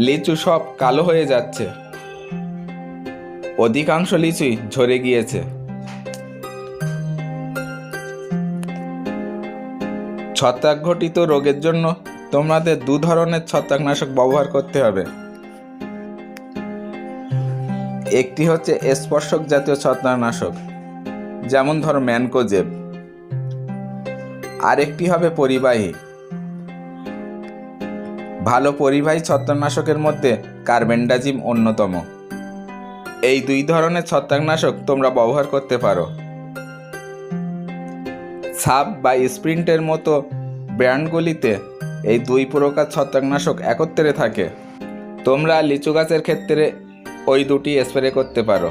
লিচু সব কালো হয়ে যাচ্ছে, অধিকাংশ লিচুই ঝরে গিয়েছে। ছত্রাকঘটিত রোগের জন্য তোমাদের 2 ধরনের ছত্রাকনাশক ব্যবহার করতে হবে। একটি হচ্ছে স্পর্শক জাতীয় ছত্রাকনাশক, যেমন ধরো ম্যানকোজেব। আরেকটি হবে পরিবাহী। ভালো পরিবাহী ছত্রাকনাশকের মধ্যে কার্বেন্ডাজিম অন্যতম। এই 2 ধরনের ছত্রাকনাশক তোমরা ব্যবহার করতে পারো। সাব বা স্প্রিন্টের মতো ব্র্যান্ডগুলিতে এই 2 প্রকার ছত্রাকনাশক একত্রে থাকে। তোমরা লিচু গাছের ক্ষেত্রে ওই 2টি স্প্রে করতে পারো।